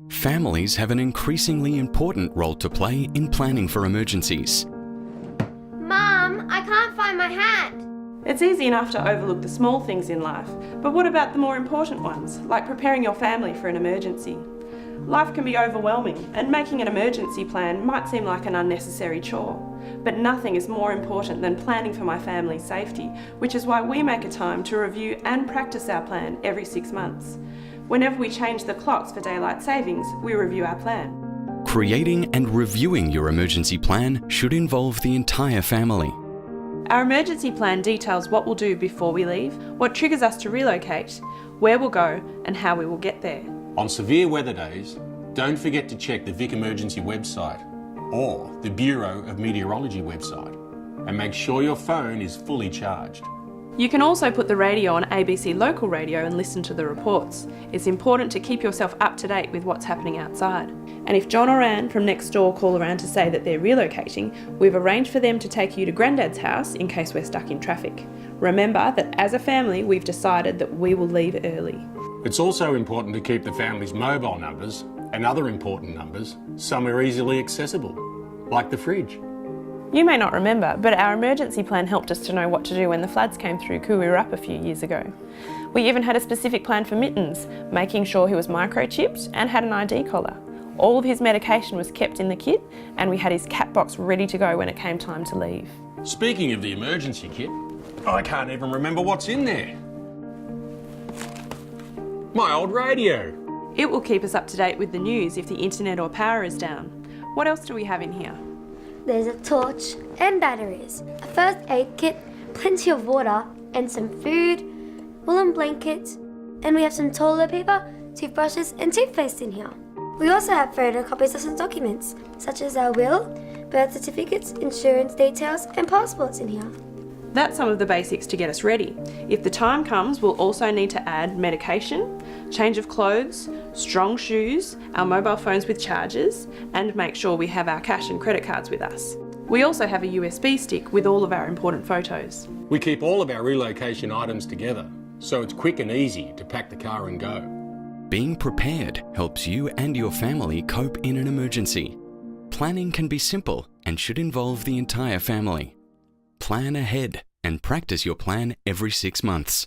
Families have an increasingly important role to play in planning for emergencies. Mum, I can't find my hat. It's easy enough to overlook the small things in life, but what about the more important ones, like preparing your family for an emergency? Life can be overwhelming, and making an emergency plan might seem like an unnecessary chore. But nothing is more important than planning for my family's safety, which is why we make a time to review and practice our plan every 6 months. Whenever we change the clocks for daylight savings, we review our plan. Creating and reviewing your emergency plan should involve the entire family. Our emergency plan details what we'll do before we leave, what triggers us to relocate, where we'll go, and how we will get there. On severe weather days, don't forget to check the Vic Emergency website or the Bureau of Meteorology website, and make sure your phone is fully charged. You can also put the radio on ABC local radio and listen to the reports. It's important to keep yourself up to date with what's happening outside. And if John or Anne from next door call around to say that they're relocating, we've arranged for them to take you to Grandad's house in case we're stuck in traffic. Remember that as a family, we've decided that we will leave early. It's also important to keep the family's mobile numbers and other important numbers somewhere easily accessible, like the fridge. You may not remember, but our emergency plan helped us to know what to do when the floods came through Kuwirup a few years ago. We even had a specific plan for Mittens, making sure he was microchipped and had an ID collar. All of his medication was kept in the kit, and we had his cat box ready to go when it came time to leave. Speaking of the emergency kit, I can't even remember what's in there. My old radio. It will keep us up to date with the news if the internet or power is down. What else do we have in here? There's a torch and batteries, a first aid kit, plenty of water, and some food, woolen blankets, and we have some toilet paper, toothbrushes, and toothpaste in here. We also have photocopies of some documents, such as our will, birth certificates, insurance details, and passports in here. That's some of the basics to get us ready. If the time comes, we'll also need to add medication, change of clothes, strong shoes, our mobile phones with chargers, and make sure we have our cash and credit cards with us. We also have a USB stick with all of our important photos. We keep all of our relocation items together, so it's quick and easy to pack the car and go. Being prepared helps you and your family cope in an emergency. Planning can be simple and should involve the entire family. Plan ahead and practice your plan every 6 months.